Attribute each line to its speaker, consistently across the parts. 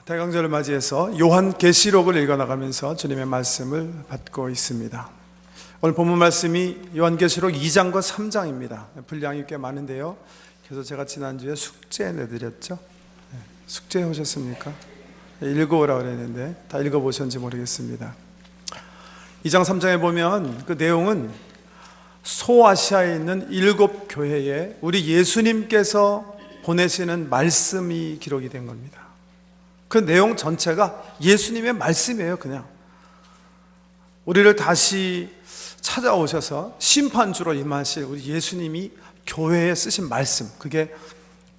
Speaker 1: 대강절을 맞이해서 요한계시록을 읽어나가면서 주님의 말씀을 받고 있습니다. 오늘 본문 말씀이 요한계시록 2장과 3장입니다. 분량이 꽤 많은데요. 그래서 제가 지난주에 숙제 내드렸죠. 숙제 오셨습니까? 읽어오라고 그랬는데 다 읽어보셨는지 모르겠습니다. 2장 3장에 보면 그 내용은 소아시아에 있는 7 교회에 우리 예수님께서 보내시는 말씀이 기록이 된 겁니다. 그 내용 전체가 예수님의 말씀이에요. 그냥 우리를 다시 찾아오셔서 심판주로 임하실 우리 예수님이 교회에 쓰신 말씀, 그게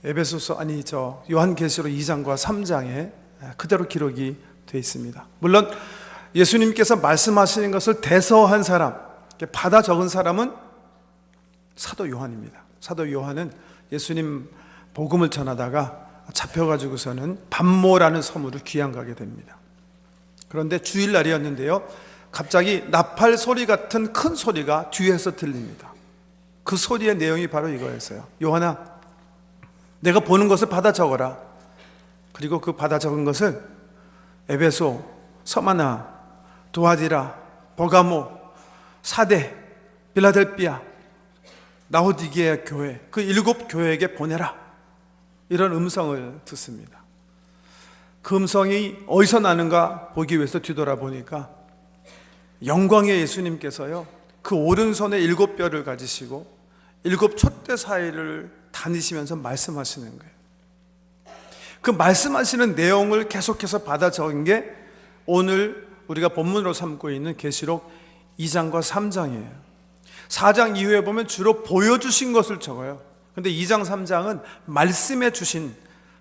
Speaker 1: 요한계시록 2장과 3장에 그대로 기록이 되어 있습니다. 물론 예수님께서 말씀하시는 것을 대서한 사람, 받아 적은 사람은 사도 요한입니다. 사도 요한은 예수님 복음을 전하다가 잡혀가지고서는 반모라는 섬으로 귀양 가게 됩니다. 그런데 주일날이었는데요, 갑자기 나팔 소리 같은 큰 소리가 뒤에서 들립니다. 그 소리의 내용이 바로 이거였어요. 요한아, 내가 보는 것을 받아 적어라. 그리고 그 받아 적은 것을 에베소, 서마나, 두아디라, 버가모, 사대, 빌라델비아, 라오디게아 교회, 그 7 교회에게 보내라. 이런 음성을 듣습니다. 그 음성이 어디서 나는가 보기 위해서 뒤돌아보니까 영광의 예수님께서요, 그 오른손에 7 뼈를 가지시고 7 촛대 사이를 다니시면서 말씀하시는 거예요. 그 말씀하시는 내용을 계속해서 받아 적은 게 오늘 우리가 본문으로 삼고 있는 계시록 2장과 3장이에요. 4장 이후에 보면 주로 보여주신 것을 적어요. 근데 2장 3장은 말씀해 주신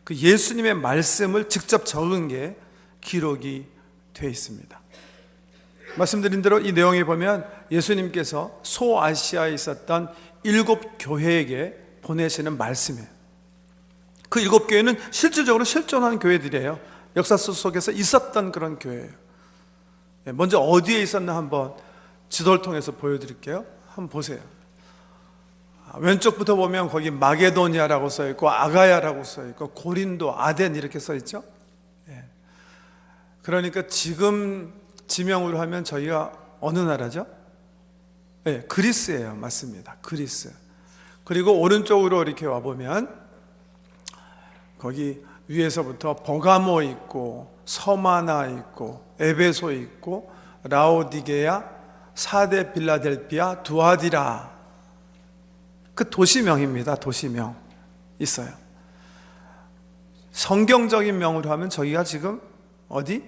Speaker 1: 그 예수님의 말씀을 직접 적은 게 기록이 되어 있습니다. 말씀드린 대로 이 내용에 보면 예수님께서 소아시아에 있었던 7 교회에게 보내시는 말씀이에요. 그 7 교회는 실질적으로 실존한 교회들이에요. 역사 속에서 있었던 그런 교회예요. 먼저 어디에 있었나 한번 지도를 통해서 보여드릴게요. 한번 보세요. 왼쪽부터 보면 거기 마게도니아라고 써있고 아가야라고 써있고 고린도, 아덴 이렇게 써있죠. 그러니까 지금 지명으로 하면 저희가 어느 나라죠? 그리스예요. 맞습니다. 그리스. 그리고 오른쪽으로 이렇게 와보면 거기 위에서부터 버가모 있고 서마나 있고 에베소 있고 라오디게아, 사대, 빌라델비아, 두아디라, 그 도시명입니다. 도시명 있어요. 성경적인 명으로 하면 저희가 지금 어디?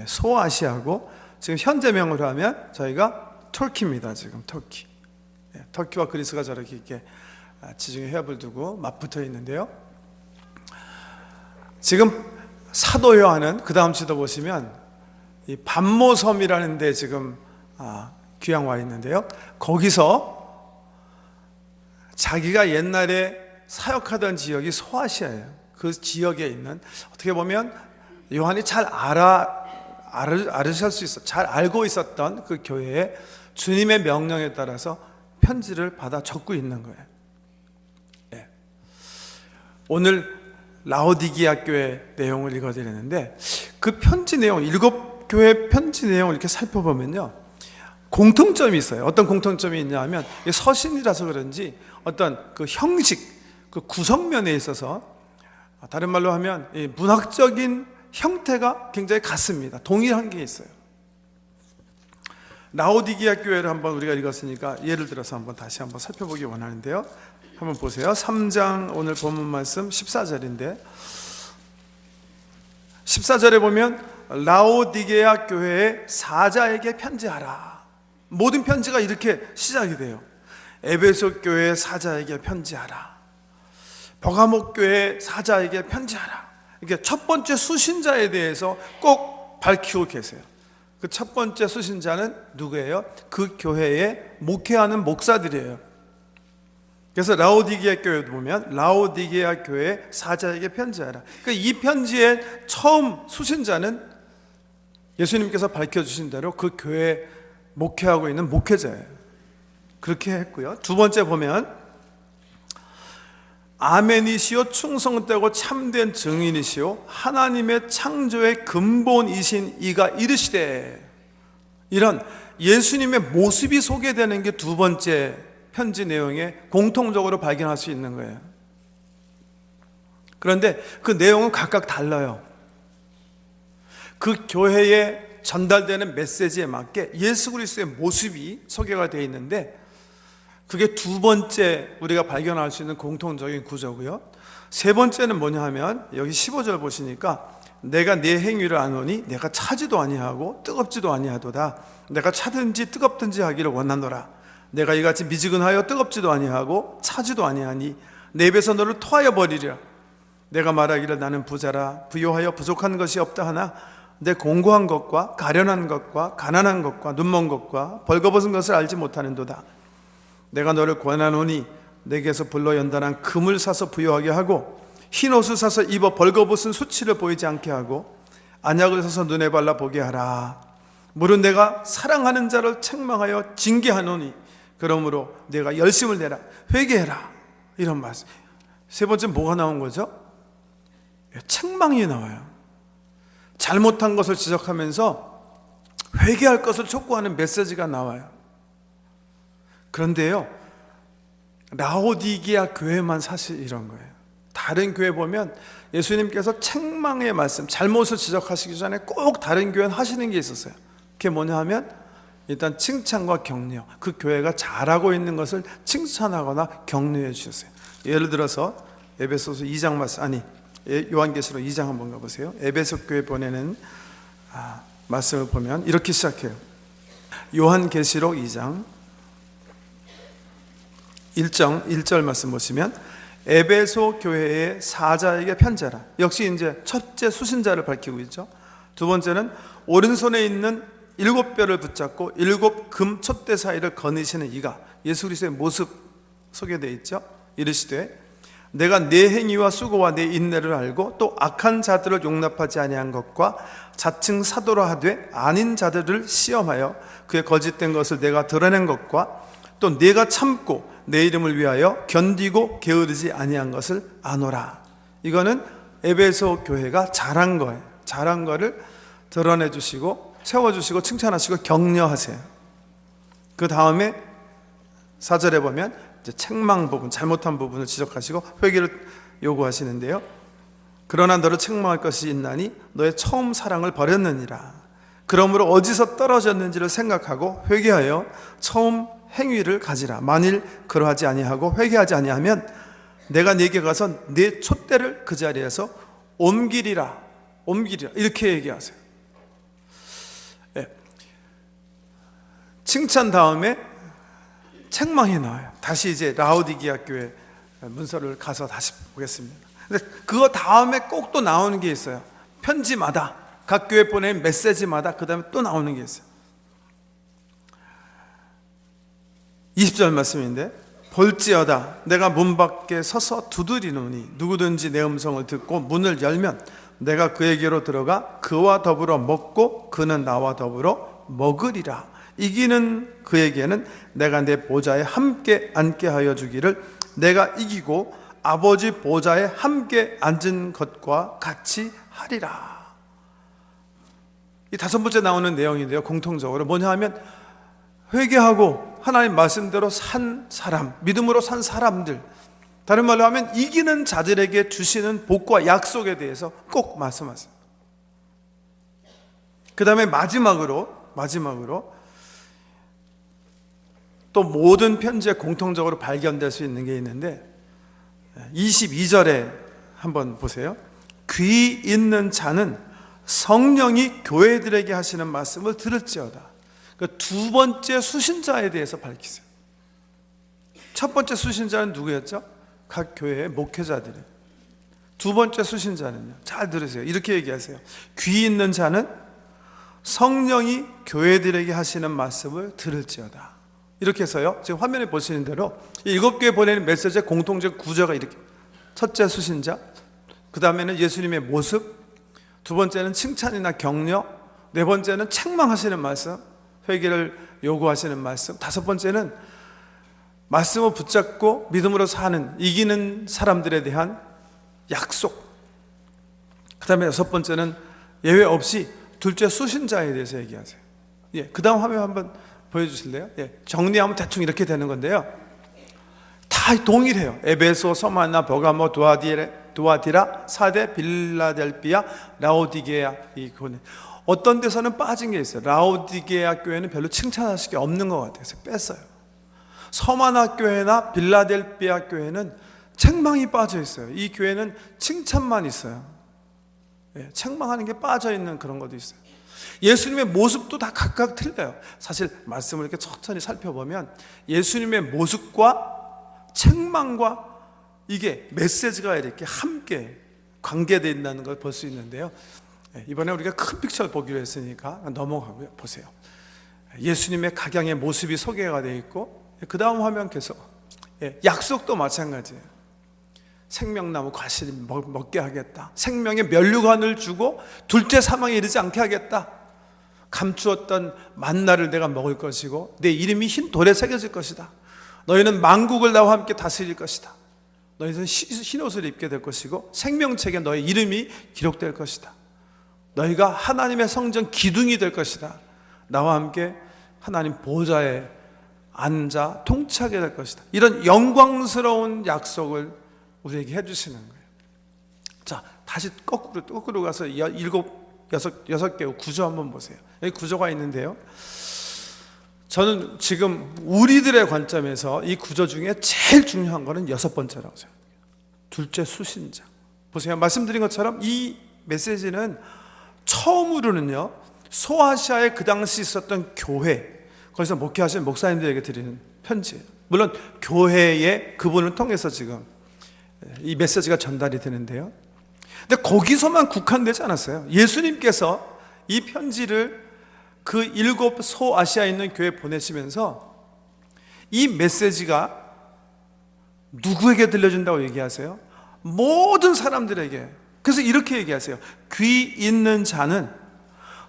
Speaker 1: 소아시아고, 지금 현재명으로 하면 저희가 터키입니다. 지금 터키. 터키와 그리스가 저렇게 이렇게 지중해 해협을 두고 맞붙어 있는데요. 지금 사도 요한은 그 다음 지도 보시면 이 반모섬이라는 데 지금 귀양 와 있는데요. 거기서 자기가 옛날에 사역하던 지역이 소아시아예요. 그 지역에 있는, 어떻게 보면 요한이 잘 알으실 수 있어, 잘 알고 있었던 그 교회에 주님의 명령에 따라서 편지를 받아 적고 있는 거예요. 오늘 라오디게아 교회 내용을 읽어드리는데, 그 편지 내용, 7 교회 편지 내용을 이렇게 살펴보면요, 공통점이 있어요. 어떤 공통점이 있냐 하면, 서신이라서 그런지 어떤 그 형식, 그 구성면에 있어서, 다른 말로 하면 문학적인 형태가 굉장히 같습니다. 동일한 게 있어요. 라오디게아 교회를 한번 우리가 읽었으니까 예를 들어서 한번 다시 한번 살펴보기 원하는데요. 한번 보세요. 3장 오늘 본문 말씀 14절인데, 14절에 보면 라오디게아 교회의 사자에게 편지하라. 모든 편지가 이렇게 시작이 돼요. 에베소 교회 사자에게 편지하라. 버가모 교회 사자에게 편지하라. 이게 첫 번째 수신자에 대해서 꼭 밝히고 계세요. 그 첫 번째 수신자는 누구예요? 그 교회에 목회하는 목사들이에요. 그래서 라오디게아 교회도 보면 라오디게아 교회 사자에게 편지하라. 그러니까 이 편지의 처음 수신자는 예수님께서 밝혀주신 대로 그 교회에 목회하고 있는 목회자예요. 그렇게 했고요. 두 번째 보면 아멘이시오 충성되고 참된 증인이시오 하나님의 창조의 근본이신 이가 이르시되, 이런 예수님의 모습이 소개되는 게 두 번째 편지 내용에 공통적으로 발견할 수 있는 거예요. 그런데 그 내용은 각각 달라요. 그 교회에 전달되는 메시지에 맞게 예수 그리스도의 모습이 소개가 되어 있는데, 그게 두 번째 우리가 발견할 수 있는 공통적인 구조고요. 세 번째는 뭐냐 하면 여기 15절 보시니까 내가 내 행위를 아노니 내가 차지도 아니하고 뜨겁지도 아니하도다. 내가 차든지 뜨겁든지 하기를 원하노라. 내가 이같이 미지근하여 뜨겁지도 아니하고 차지도 아니하니 내 입에서 너를 토하여 버리리라. 내가 말하기를 나는 부자라 부요하여 부족한 것이 없다 하나 내 공고한 것과 가련한 것과 가난한 것과 눈먼 것과 벌거벗은 것을 알지 못하는도다. 내가 너를 권하노니 내게서 불로 연단한 금을 사서 부요하게 하고 흰 옷을 사서 입어 벌거벗은 수치를 보이지 않게 하고 안약을 사서 눈에 발라 보게 하라. 무릇 내가 사랑하는 자를 책망하여 징계하노니 그러므로 내가 열심을 내라 회개해라. 이런 말씀. 세 번째 뭐가 나온 거죠? 책망이 나와요. 잘못한 것을 지적하면서 회개할 것을 촉구하는 메시지가 나와요. 그런데요, 라오디게아 교회만 사실 이런 거예요. 다른 교회 보면 예수님께서 책망의 말씀, 잘못을 지적하시기 전에 꼭 다른 교회는 하시는 게 있었어요. 그게 뭐냐 하면 일단 칭찬과 격려, 그 교회가 잘하고 있는 것을 칭찬하거나 격려해 주셨어요. 예를 들어서 에베소서 2장 말씀, 아니 요한계시록 2장 한번 가보세요. 에베소 교회 보내는 말씀을 보면 이렇게 시작해요. 요한계시록 2장 1절 말씀 보시면 에베소 교회의 사자에게 편지하라. 역시 이제 첫째 수신자를 밝히고 있죠. 두 번째는 오른손에 있는 7뼈를 붙잡고 7 금 촛대 사이를 거느시는 이가, 예수 그리스도의 모습 소개되어 있죠. 이르시되 내가 내 행위와 수고와 내 인내를 알고 또 악한 자들을 용납하지 아니한 것과 자칭 사도라 하되 아닌 자들을 시험하여 그의 거짓된 것을 내가 드러낸 것과 또 내가 참고 내 이름을 위하여 견디고 게으르지 아니한 것을 아노라. 이거는 에베소 교회가 잘한 거예요. 잘한 거를 드러내 주시고 세워주시고 칭찬하시고 격려하세요. 그 다음에 4절에 보면 이제 책망 부분, 잘못한 부분을 지적하시고 회개를 요구하시는데요. 그러나 너를 책망할 것이 있나니 너의 처음 사랑을 버렸느니라. 그러므로 어디서 떨어졌는지를 생각하고 회개하여 처음 행위를 가지라. 만일 그러하지 아니하고 회개하지 아니하면 내가 네게 가서 네 촛대를 그 자리에서 옮기리라. 이렇게 얘기하세요. 네. 칭찬 다음에 책망이 나와요. 다시 이제 라오디게아 교회 문서를 가서 다시 보겠습니다. 근데 그거 다음에 꼭 또 나오는 게 있어요. 편지마다 각 교회 보낸 메시지마다 그 다음에 또 나오는 게 있어요. 20절 말씀인데 볼지어다 내가 문 밖에 서서 두드리노니 누구든지 내 음성을 듣고 문을 열면 내가 그에게로 들어가 그와 더불어 먹고 그는 나와 더불어 먹으리라. 이기는 그에게는 내가 내 보좌에 함께 앉게 하여 주기를 내가 이기고 아버지 보좌에 함께 앉은 것과 같이 하리라. 이 다섯 번째 나오는 내용인데요, 공통적으로 뭐냐 하면 회개하고 하나님 말씀대로 산 사람, 믿음으로 산 사람들, 다른 말로 하면 이기는 자들에게 주시는 복과 약속에 대해서 꼭 말씀하세요. 그 다음에 마지막으로 또 모든 편지에 공통적으로 발견될 수 있는 게 있는데 22절에 한번 보세요. 귀 있는 자는 성령이 교회들에게 하시는 말씀을 들을지어다. 그 두 번째 수신자에 대해서 밝히세요. 첫 번째 수신자는 누구였죠? 각 교회의 목회자들이에요. 두 번째 수신자는요, 잘 들으세요. 이렇게 얘기하세요. 귀 있는 자는 성령이 교회들에게 하시는 말씀을 들을지어다. 이렇게 해서요, 지금 화면에 보시는 대로 이 7교회 보내는 메시지의 공통적 구조가 이렇게: 첫째 수신자, 그 다음에는 예수님의 모습, 두 번째는 칭찬이나 격려, 네 번째는 책망하시는 말씀, 회개를 요구하시는 말씀, 다섯 번째는 말씀을 붙잡고 믿음으로 사는, 이기는 사람들에 대한 약속. 그 다음에 여섯 번째는 예외 없이 둘째 수신자에 대해서 얘기하세요. 그 다음 화면 한번 보여주실래요? 정리하면 대충 이렇게 되는 건데요, 다 동일해요. 에베소, 서마나, 버가모, 두아디라, 사데, 빌라델비아, 라오디게아. 어떤 데서는 빠진 게 있어요. 라오디게아 교회는 별로 칭찬하실 게 없는 것 같아서 뺐어요. 서마나 교회나 빌라델비아 교회는 책망이 빠져 있어요. 이 교회는 칭찬만 있어요. 책망하는 게 빠져 있는 그런 것도 있어요. 예수님의 모습도 다 각각 틀려요. 사실 말씀을 이렇게 천천히 살펴보면 예수님의 모습과 책망과 이게 메시지가 이렇게 함께 관계되어 있다는 걸 볼 수 있는데요, 이번에 우리가 큰 픽처를 보기로 했으니까 넘어가고요. 보세요. 예수님의 각양의 모습이 소개가 되어 있고, 그 다음 화면 계속 약속도 마찬가지예요. 생명나무 과실이 먹게 하겠다. 생명의 면류관을 주고 둘째 사망에 이르지 않게 하겠다. 감추었던 만나를 내가 먹을 것이고 내 이름이 흰 돌에 새겨질 것이다. 너희는 만국을 나와 함께 다스릴 것이다. 너희는 흰 옷을 입게 될 것이고 생명책에 너희 이름이 기록될 것이다. 너희가 하나님의 성전 기둥이 될 것이다. 나와 함께 하나님 보좌에 앉아 통치하게 될 것이다. 이런 영광스러운 약속을 우리에게 해주시는 거예요. 자, 다시 거꾸로 가서 여섯 개의 구조 한번 보세요. 여기 구조가 있는데요, 저는 지금 우리들의 관점에서 이 구조 중에 제일 중요한 거는 여섯 번째라고 생각해요. 둘째 수신자. 보세요. 말씀드린 것처럼 이 메시지는 처음으로는요, 소아시아에 그 당시 있었던 교회, 거기서 목회하신 목사님들에게 드리는 편지예요. 물론 교회의 그분을 통해서 지금 이 메시지가 전달이 되는데요, 근데 거기서만 국한되지 않았어요. 예수님께서 이 편지를 그 7 소아시아에 있는 교회에 보내시면서 이 메시지가 누구에게 들려준다고 얘기하세요? 모든 사람들에게. 그래서 이렇게 얘기하세요. 귀 있는 자는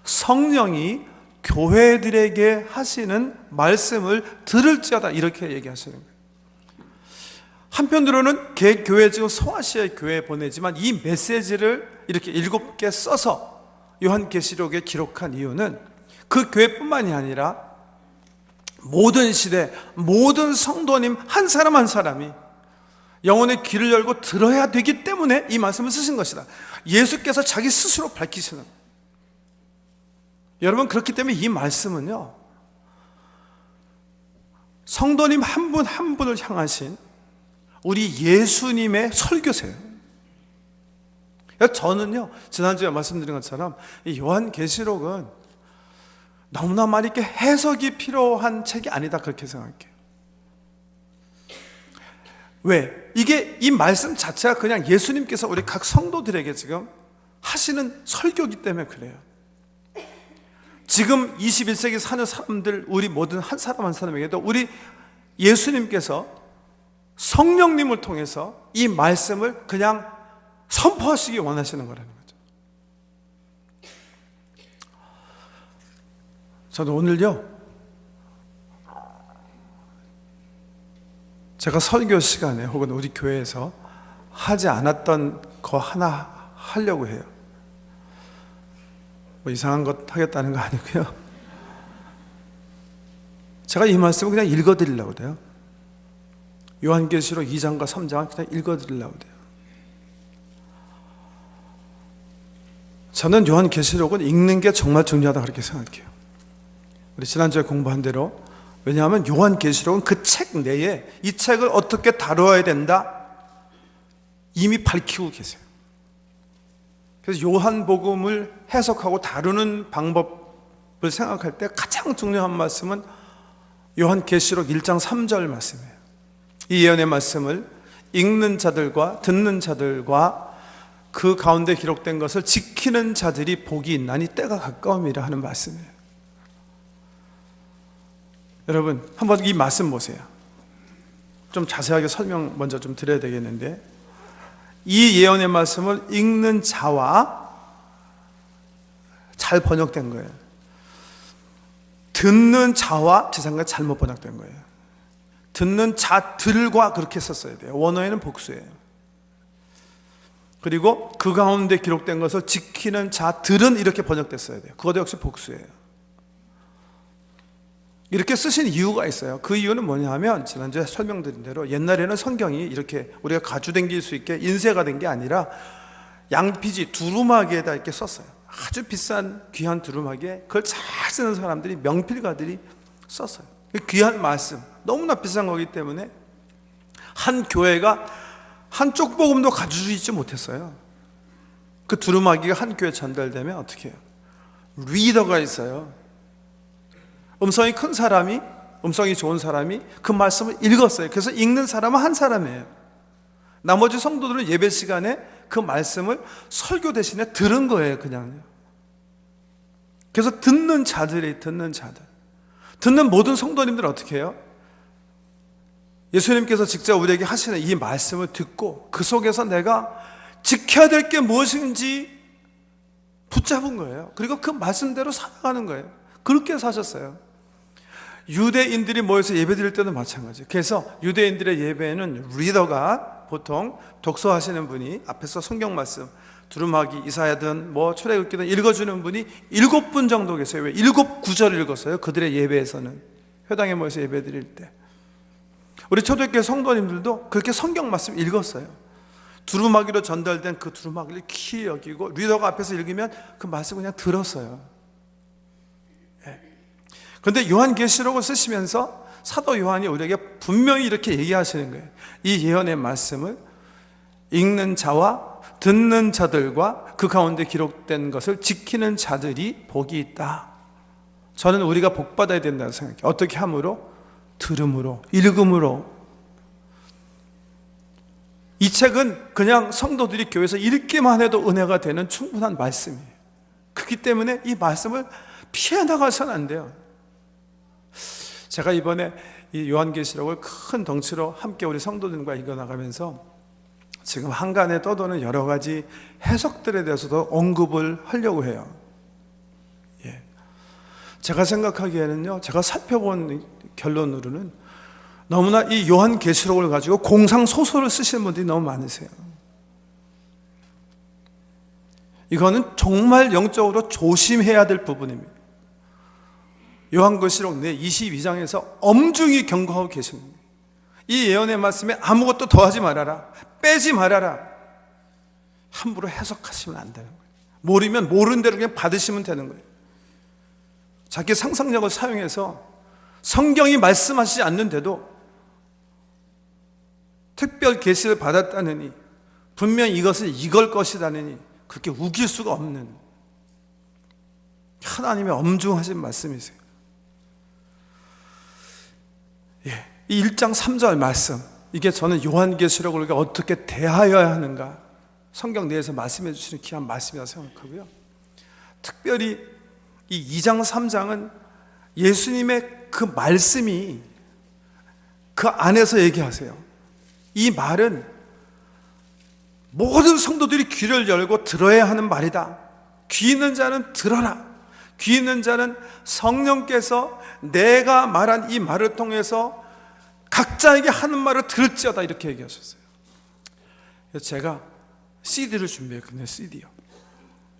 Speaker 1: 성령이 교회들에게 하시는 말씀을 들을지어다, 이렇게 얘기하시는 거예요. 한편으로는 교회 지금 소아시아의 교회에 보내지만 이 메시지를 이렇게 7개 써서 요한계시록에 기록한 이유는 그 교회뿐만이 아니라 모든 시대, 모든 성도님 한 사람 한 사람이 영혼의 귀를 열고 들어야 되기 때문에 이 말씀을 쓰신 것이다. 예수께서 자기 스스로 밝히시는 거예요. 여러분, 그렇기 때문에 이 말씀은요, 성도님 한 분 한 분을 향하신 우리 예수님의 설교세요. 저는요, 지난주에 말씀드린 것처럼 이 요한계시록은 너무나 많이 이렇게 해석이 필요한 책이 아니다, 그렇게 생각해요. 왜? 이게 이 말씀 자체가 그냥 예수님께서 우리 각 성도들에게 지금 하시는 설교이기 때문에 그래요. 지금 21세기 사는 사람들, 우리 모든 한 사람 한 사람에게도 우리 예수님께서 성령님을 통해서 이 말씀을 그냥 선포하시기 원하시는 거라는 거죠. 저는 오늘요, 제가 설교 시간에 혹은 우리 교회에서 하지 않았던 거 하나 하려고 해요. 뭐 이상한 것 하겠다는 거 아니고요, 제가 이 말씀을 그냥 읽어드리려고 돼요. 요한계시록 2장과 3장을 그냥 읽어드리려고 돼요. 저는 요한계시록은 읽는 게 정말 중요하다, 그렇게 생각해요. 우리 지난주에 공부한 대로, 왜냐하면 요한계시록은 그 책 내에 이 책을 어떻게 다루어야 된다 이미 밝히고 계세요. 그래서 요한복음을 해석하고 다루는 방법을 생각할 때 가장 중요한 말씀은 요한계시록 1장 3절 말씀이에요. 이 예언의 말씀을 읽는 자들과 듣는 자들과 그 가운데 기록된 것을 지키는 자들이 복이 있나니 때가 가까움이라 하는 말씀이에요. 여러분, 한번 이 말씀 보세요. 좀 자세하게 설명 먼저 좀 드려야 되겠는데, 이 예언의 말씀을 읽는 자와, 잘 번역된 거예요. 듣는 자와 제 생각에 잘못 번역된 거예요. 듣는 자들과 그렇게 썼어야 돼요. 원어에는 복수예요. 그리고 그 가운데 기록된 것을 지키는 자들은 이렇게 번역됐어야 돼요. 그것도 역시 복수예요. 이렇게 쓰신 이유가 있어요. 그 이유는 뭐냐면 지난주에 설명드린 대로 옛날에는 성경이 이렇게 우리가 가져다닐 수 있게 인쇄가 된 게 아니라 양피지 두루마기에다 이렇게 썼어요. 아주 비싼 귀한 두루마기에 그걸 잘 쓰는 사람들이, 명필가들이 썼어요. 귀한 말씀, 너무나 비싼 거기 때문에 한 교회가 한쪽 복음도 가지고 있지 못했어요. 그 두루마기가 한 교회에 전달되면 어떻게 해요? 리더가 있어요. 음성이 큰 사람이, 음성이 좋은 사람이 그 말씀을 읽었어요. 그래서 읽는 사람은 한 사람이에요. 나머지 성도들은 예배 시간에 그 말씀을 설교 대신에 들은 거예요, 그냥요. 그래서 듣는 자들이, 듣는 자들. 듣는 모든 성도님들은 어떻게 해요? 예수님께서 직접 우리에게 하시는 이 말씀을 듣고 그 속에서 내가 지켜야 될 게 무엇인지 붙잡은 거예요. 그리고 그 말씀대로 살아가는 거예요. 그렇게 사셨어요. 유대인들이 모여서 예배 드릴 때도 마찬가지예요. 그래서 유대인들의 예배에는 리더가 보통 독서하시는 분이 앞에서 성경 말씀 두루마기, 이사야든 뭐 출애굽기든 읽어주는 분이 7분 정도 계세요. 왜? 7구절 읽었어요. 그들의 예배에서는, 회당에 모여서 예배 드릴 때. 우리 초대교회 성도님들도 그렇게 성경 말씀 읽었어요. 두루마기로 전달된 그 두루마기를 귀히 여기고 리더가 앞에서 읽으면 그 말씀 그냥 들었어요. 그런데 요한계시록을 쓰시면서 사도 요한이 우리에게 분명히 이렇게 얘기하시는 거예요. 이 예언의 말씀을 읽는 자와 듣는 자들과 그 가운데 기록된 것을 지키는 자들이 복이 있다. 저는 우리가 복받아야 된다고 생각해요. 어떻게 함으로? 들음으로, 읽음으로. 이 책은 그냥 성도들이 교회에서 읽기만 해도 은혜가 되는 충분한 말씀이에요. 그렇기 때문에 이 말씀을 피해 나가서는 안 돼요. 제가 이번에 이 요한계시록을 큰 덩치로 함께 우리 성도들과 읽어나가면서 지금 한간에 떠도는 여러 가지 해석들에 대해서도 언급을 하려고 해요. 예. 제가 생각하기에는요, 제가 살펴본 결론으로는 너무나 이 요한계시록을 가지고 공상소설을 쓰시는 분들이 너무 많으세요. 이거는 정말 영적으로 조심해야 될 부분입니다. 요한계시록 내 22장에서 엄중히 경고하고 계십니다. 이 예언의 말씀에 아무것도 더하지 말아라, 빼지 말아라. 함부로 해석하시면 안 되는 거예요. 모르면 모르는 대로 그냥 받으시면 되는 거예요. 자기 상상력을 사용해서 성경이 말씀하시지 않는데도 특별 계시를 받았다느니, 분명히 이것은 이걸 것이다느니 그렇게 우길 수가 없는 하나님의 엄중하신 말씀이세요. 예, 이 1장 3절 말씀, 이게 저는 요한계시록을 우리가 어떻게 대하여야 하는가, 성경 내에서 말씀해 주시는 귀한 말씀이라고 생각하고요. 특별히 이 2장 3장은 예수님의 그 말씀이 그 안에서 얘기하세요. 이 말은 모든 성도들이 귀를 열고 들어야 하는 말이다. 귀 있는 자는 들어라. 귀 있는 자는 성령께서 내가 말한 이 말을 통해서 각자에게 하는 말을 들을지어다, 이렇게 얘기하셨어요. 그래서 제가 CD를 준비했거든요. CD요.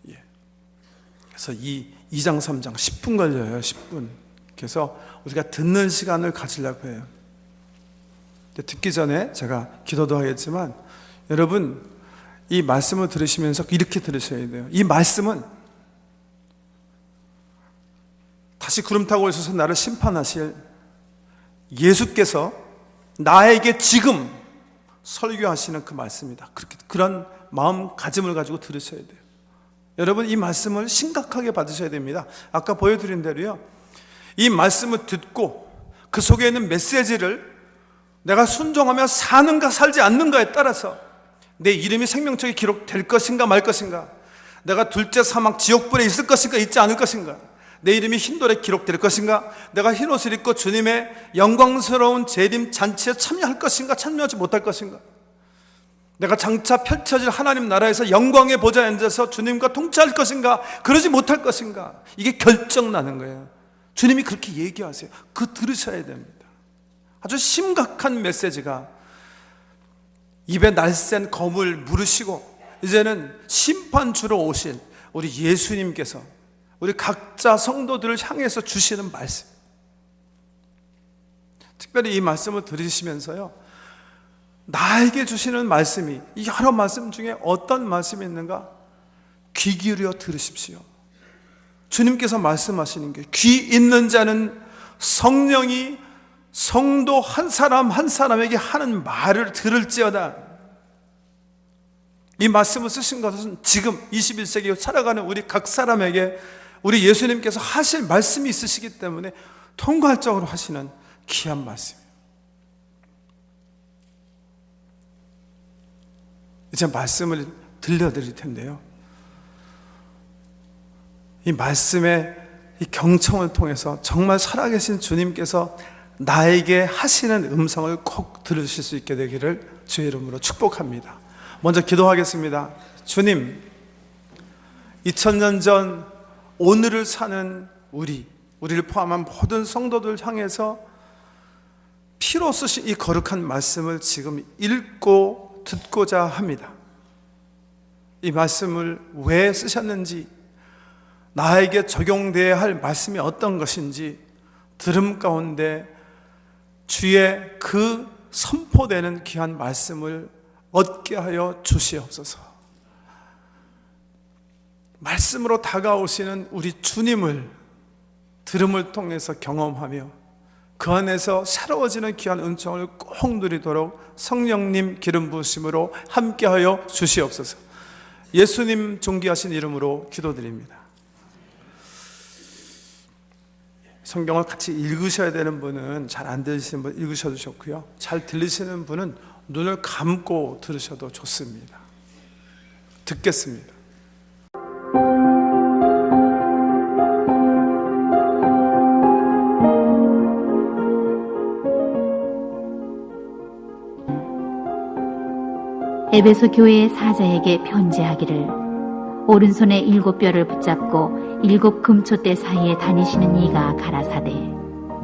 Speaker 1: 예. 그래서 이 2장 3장 10분 걸려요. 10분. 그래서 우리가 듣는 시간을 가지려고 해요. 듣기 전에 제가 기도도 하겠지만 여러분, 이 말씀을 들으시면서 이렇게 들으셔야 돼요. 이 말씀은 다시 구름 타고 오셔서 나를 심판하실 예수께서 나에게 지금 설교하시는 그 말씀이다. 그런 마음가짐을 가지고 들으셔야 돼요. 여러분, 이 말씀을 심각하게 받으셔야 됩니다. 아까 보여드린 대로요, 이 말씀을 듣고 그 속에 있는 메시지를 내가 순종하며 사는가 살지 않는가에 따라서 내 이름이 생명책에 기록될 것인가 말 것인가, 내가 둘째 사막 지옥불에 있을 것인가 있지 않을 것인가, 내 이름이 흰돌에 기록될 것인가, 내가 흰옷을 입고 주님의 영광스러운 재림 잔치에 참여할 것인가 참여하지 못할 것인가, 내가 장차 펼쳐질 하나님 나라에서 영광의 보좌에 앉아서 주님과 통치할 것인가 그러지 못할 것인가, 이게 결정나는 거예요. 주님이 그렇게 얘기하세요. 그 들으셔야 됩니다. 아주 심각한 메시지가 입에 날쌘 검을 물으시고 이제는 심판주로 오신 우리 예수님께서 우리 각자 성도들을 향해서 주시는 말씀, 특별히 이 말씀을 들으시면서요, 나에게 주시는 말씀이 이 여러 말씀 중에 어떤 말씀이 있는가 귀 기울여 들으십시오. 주님께서 말씀하시는 게 귀 있는 자는 성령이 성도 한 사람 한 사람에게 하는 말을 들을지어다. 이 말씀을 쓰신 것은 지금 21세기에 살아가는 우리 각 사람에게 우리 예수님께서 하실 말씀이 있으시기 때문에 통괄적으로 하시는 귀한 말씀이에요. 이제 말씀을 들려드릴 텐데요, 이 말씀의 이 경청을 통해서 정말 살아계신 주님께서 나에게 하시는 음성을 꼭 들으실 수 있게 되기를 주의 이름으로 축복합니다. 먼저 기도하겠습니다. 주님, 2000년 전 오늘을 사는 우리를 포함한 모든 성도들 향해서 피로 쓰신 이 거룩한 말씀을 지금 읽고 듣고자 합니다. 이 말씀을 왜 쓰셨는지, 나에게 적용되어야 할 말씀이 어떤 것인지 들음 가운데 주의 그 선포되는 귀한 말씀을 얻게 하여 주시옵소서. 말씀으로 다가오시는 우리 주님을 들음을 통해서 경험하며 그 안에서 새로워지는 귀한 은총을 꼭 누리도록 성령님 기름 부으심으로 함께하여 주시옵소서. 예수님 존귀하신 이름으로 기도드립니다. 성경을 같이 읽으셔야 되는 분은, 잘 안 들리시는 분 읽으셔도 좋고요, 잘 들리시는 분은 눈을 감고 들으셔도 좋습니다. 듣겠습니다.
Speaker 2: 에베소 교회의 사자에게 편지하기를, 오른손에 7뼈를 붙잡고 7 금초대 사이에 다니시는 이가 가라사대,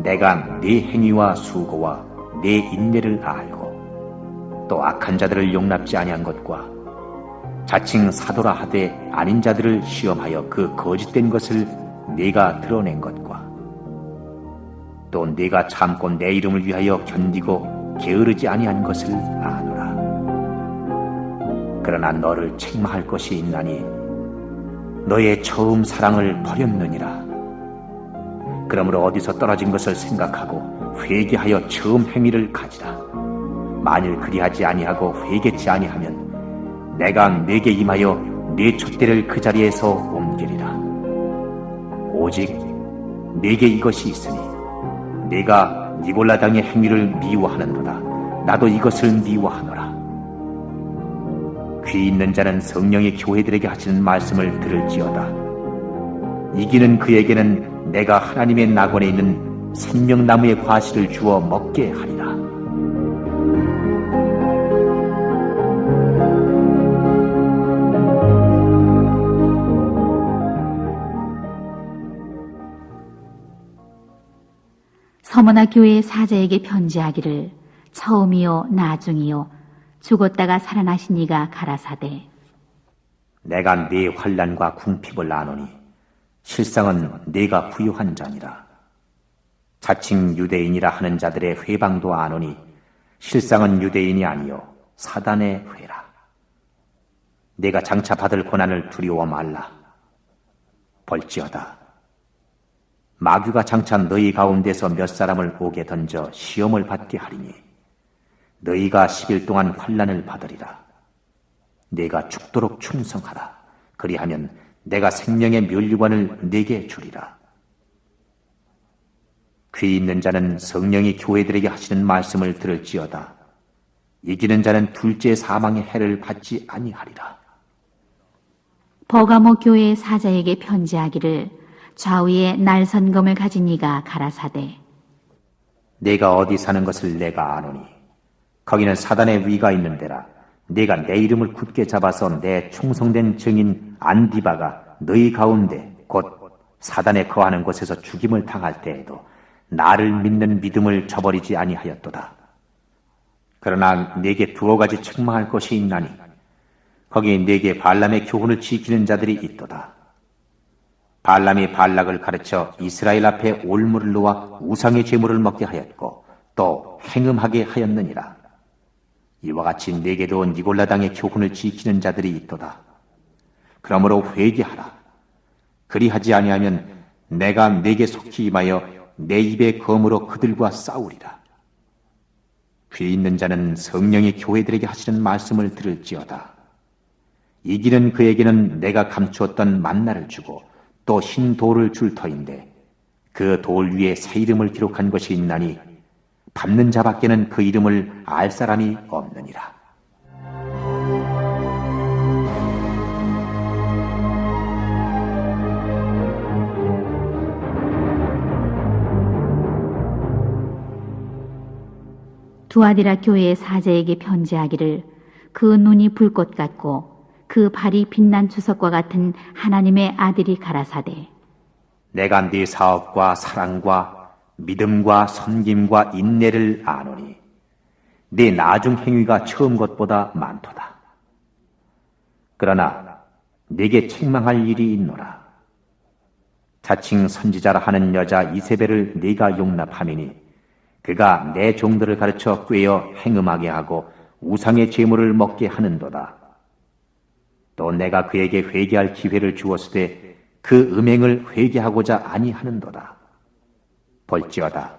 Speaker 3: 내가 네 행위와 수고와 네 인내를 알고 또 악한 자들을 용납지 아니한 것과 자칭 사도라 하되 아닌 자들을 시험하여 그 거짓된 것을 네가 드러낸 것과 또 네가 참고 내 이름을 위하여 견디고 게으르지 아니한 것을 아노라. 그러나 너를 책망할 것이 있나니 너의 처음 사랑을 버렸느니라. 그러므로 어디서 떨어진 것을 생각하고 회개하여 처음 행위를 가지라. 만일 그리하지 아니하고 회개치 아니하면 내가 네게 임하여 네 촛대를 그 자리에서 옮기리라. 오직 네게 이것이 있으니 네가 니골라 당의 행위를 미워하는도다. 나도 이것을 미워하노라. 귀 있는 자는 성령이 교회들에게 하시는 말씀을 들을지어다. 이기는 그에게는 내가 하나님의 낙원에 있는 생명나무의 과실을 주어 먹게 하리라.
Speaker 2: 서머나 교회의 사자에게 편지하기를, 처음이요 나중이요 죽었다가 살아나신 이가 가라사대,
Speaker 3: 내가 네 환난과 궁핍을 아노니 실상은 네가 부유한 자니라. 자칭 유대인이라 하는 자들의 회방도 아노니 실상은 유대인이 아니요 사단의 회라. 네가 장차 받을 고난을 두려워 말라. 볼지어다, 마귀가 장차 너희 가운데서 몇 사람을 옥에 던져 시험을 받게 하리니 너희가 10일 동안 환난을 받으리라. 네가 죽도록 충성하라. 그리하면 내가 생명의 면류관을 네게 주리라. 귀 있는 자는 성령이 교회들에게 하시는 말씀을 들을지어다. 이기는 자는 둘째 사망의 해를 받지 아니하리라.
Speaker 2: 버가모 교회의 사자에게 편지하기를, 좌우에 날선검을 가진 이가 가라사대,
Speaker 3: 네가 어디 사는 것을 내가 아노니 거기는 사단의 위가 있는 데라. 네가 내 이름을 굳게 잡아서 내 충성된 증인 안디바가 너희 가운데 곧 사단에 거하는 곳에서 죽임을 당할 때에도 나를 믿는 믿음을 저버리지 아니하였도다. 그러나 내게 두어 가지 책망할 것이 있나니 거기에 내게 발람의 교훈을 지키는 자들이 있도다. 발람이 발락을 가르쳐 이스라엘 앞에 올무를 놓아 우상의 제물을 먹게 하였고 또 행음하게 하였느니라. 이와 같이 내게도 니골라 당의 교훈을 지키는 자들이 있도다. 그러므로 회개하라. 그리하지 아니하면 내가 내게 속히 임하여 내 입의 검으로 그들과 싸우리라. 귀 있는 자는 성령이 교회들에게 하시는 말씀을 들을지어다. 이기는 그에게는 내가 감추었던 만나를 주고 또 흰 돌을 줄 터인데 그 돌 위에 새 이름을 기록한 것이 있나니 밟는 자밖에는 그 이름을 알 사람이 없느니라.
Speaker 2: 두아디라 교회의 사제에게 편지하기를 그 눈이 불꽃 같고 그 발이 빛난 주석과 같은 하나님의 아들이 가라사대
Speaker 3: 내가 네 사업과 사랑과 믿음과 섬김과 인내를 아노니 네 나중 행위가 처음 것보다 많도다. 그러나 네게 책망할 일이 있노라. 자칭 선지자라 하는 여자 이세벨을 네가 용납하미니 그가 내 종들을 가르쳐 꾀어 행음하게 하고 우상의 제물을 먹게 하는도다. 또 내가 그에게 회개할 기회를 주었으되 그 음행을 회개하고자 아니하는도다. 볼지어다.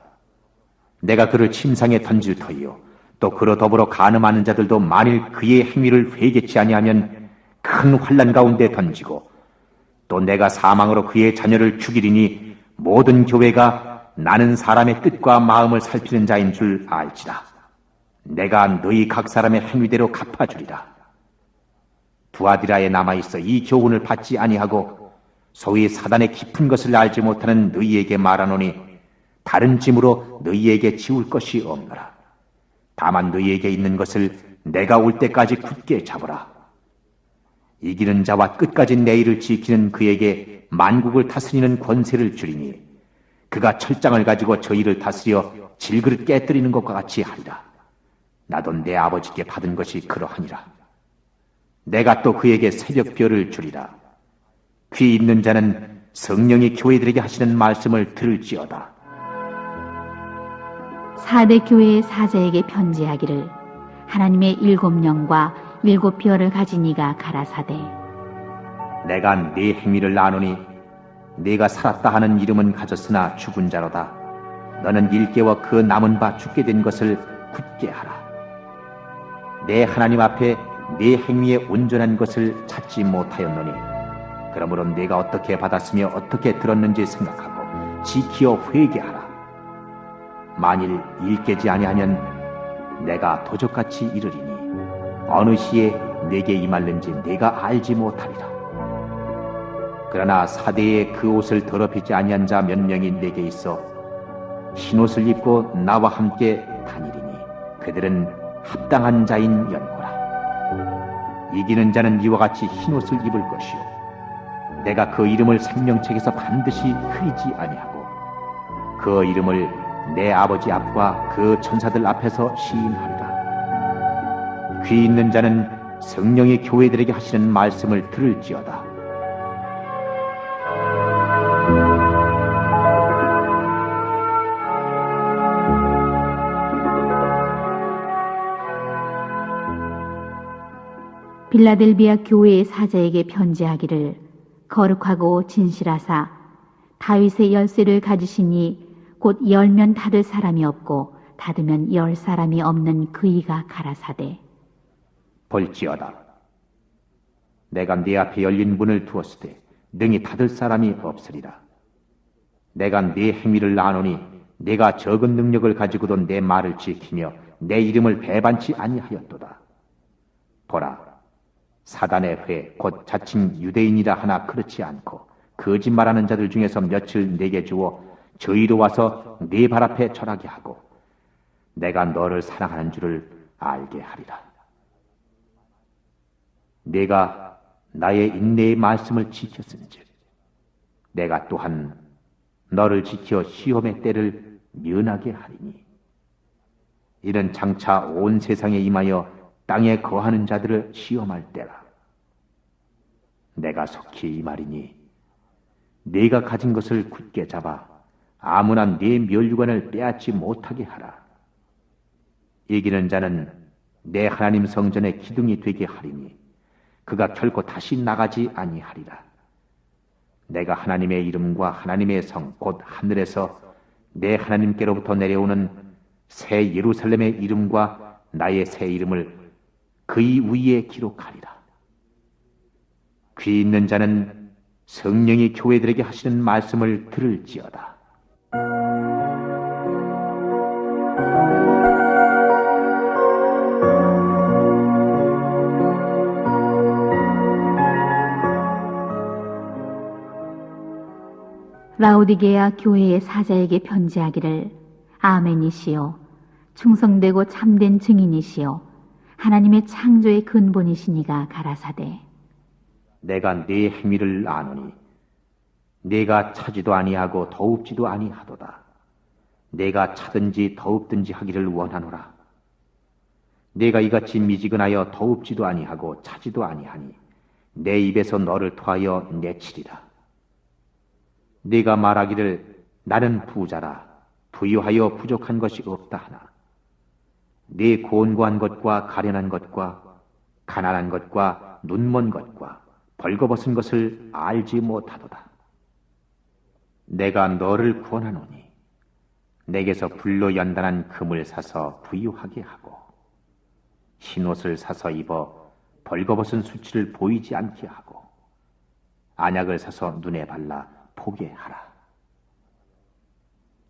Speaker 3: 내가 그를 침상에 던질 터이요 또 그로 더불어 간음하는 자들도 만일 그의 행위를 회개치 아니하면 큰 환난 가운데 던지고 또 내가 사망으로 그의 자녀를 죽이리니 모든 교회가 나는 사람의 뜻과 마음을 살피는 자인 줄 알지라. 내가 너희 각 사람의 행위대로 갚아주리라. 두아디라에 남아있어 이 교훈을 받지 아니하고 소위 사단의 깊은 것을 알지 못하는 너희에게 말하노니 다른 짐으로 너희에게 지울 것이 없노라. 다만 너희에게 있는 것을 내가 올 때까지 굳게 잡으라. 이기는 자와 끝까지 내 일을 지키는 그에게 만국을 다스리는 권세를 주리니 그가 철장을 가지고 저희를 다스려 질그릇 깨뜨리는 것과 같이 하리라. 나도 내 아버지께 받은 것이 그러하니라. 내가 또 그에게 새벽별을 주리라. 귀 있는 자는 성령이 교회들에게 하시는 말씀을 들을지어다.
Speaker 2: 사대 교회의 사제에게 편지하기를 하나님의 7 영과 7 별을 가진 이가 가라사대
Speaker 3: 내가 네 행위를 아노니 네가 살았다 하는 이름은 가졌으나 죽은 자로다. 너는 일개와 그 남은 바 죽게 된 것을 굳게 하라. 내 하나님 앞에 네 행위에 온전한 것을 찾지 못하였노니 그러므로 네가 어떻게 받았으며 어떻게 들었는지 생각하고 지키어 회개하라. 만일 일깨지 아니하면 내가 도적같이 이르리니 어느 시에 내게 임할는지 네가 알지 못하리라. 그러나 사대에 그 옷을 더럽히지 아니한 자 몇 명이 내게 있어 흰옷을 입고 나와 함께 다니리니 그들은 합당한 자인 연고라. 이기는 자는 이와 같이 흰옷을 입을 것이요 내가 그 이름을 생명책에서 반드시 흐리지 아니하고 그 이름을 내 아버지 앞과 그 천사들 앞에서 시인하리라. 귀 있는 자는 성령이 교회들에게 하시는 말씀을 들을지어다.
Speaker 2: 빌라델비아 교회의 사제에게 편지하기를 거룩하고 진실하사 다윗의 열쇠를 가지시니 곧 열면 닫을 사람이 없고 닫으면 열 사람이 없는 그이가 가라사대
Speaker 3: 볼지어다. 내가 네 앞에 열린 문을 두었을 때 능히 닫을 사람이 없으리라. 내가 네 행위를 아노니 네가 적은 능력을 가지고도 내 말을 지키며 내 이름을 배반치 아니하였도다. 보라, 사단의 회, 곧 자칭 유대인이라 하나 그렇지 않고 거짓말하는 자들 중에서 며칠 내게 주어 저희로 와서 네 발 앞에 절하게 하고 내가 너를 사랑하는 줄을 알게 하리라. 내가 나의 인내의 말씀을 지켰은즉 내가 또한 너를 지켜 시험의 때를 면하게 하리니 이는 장차 온 세상에 임하여 땅에 거하는 자들을 시험할 때라. 내가 속히 이 말이니 네가 가진 것을 굳게 잡아 아무나 네 멸류관을 빼앗지 못하게 하라. 이기는 자는 내 하나님 성전의 기둥이 되게 하리니 그가 결코 다시 나가지 아니하리라. 내가 하나님의 이름과 하나님의 성 곧 하늘에서 내 하나님께로부터 내려오는 새 예루살렘의 이름과 나의 새 이름을 그의 위에 기록하리라. 귀 있는 자는 성령이 교회들에게 하시는 말씀을 들을지어다.
Speaker 2: 라오디게아 교회의 사자에게 편지하기를 아멘이시요 충성되고 참된 증인이시요 하나님의 창조의 근본이시니가 가라사대
Speaker 3: 내가 네 행위를 아노니 네가 차지도 아니하고 더웁지도 아니하도다. 내가 차든지 더웁든지 하기를 원하노라. 네가 이같이 미지근하여 더웁지도 아니하고 차지도 아니하니 내 입에서 너를 토하여 내치리라. 네가 말하기를 나는 부자라 부유하여 부족한 것이 없다 하나 네 곤고한 것과 가련한 것과 가난한 것과 눈먼 것과 벌거벗은 것을 알지 못하도다. 내가 너를 구원하노니 내게서 불로 연단한 금을 사서 부유하게 하고 흰옷을 사서 입어 벌거벗은 수치를 보이지 않게 하고 안약을 사서 눈에 발라 보게 하라.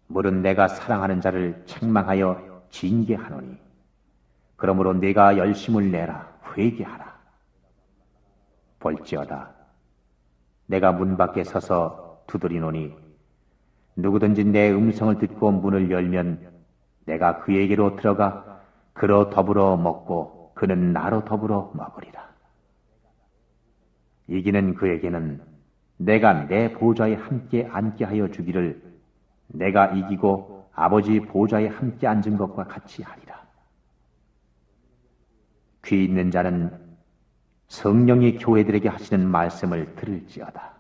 Speaker 3: 물은 내가 사랑하는 자를 책망하여 징계하노니 그러므로 네가 열심을 내라 회개하라. 볼지어다 내가 문 밖에 서서 두드리노니 누구든지 내 음성을 듣고 문을 열면 내가 그에게로 들어가 그로 더불어 먹고 그는 나로 더불어 먹으리라. 이기는 그에게는 내가 내 보좌에 함께 앉게 하여 주기를 내가 이기고 아버지 보좌에 함께 앉은 것과 같이 하리라. 귀 있는 자는 성령이 교회들에게 하시는 말씀을 들을지어다.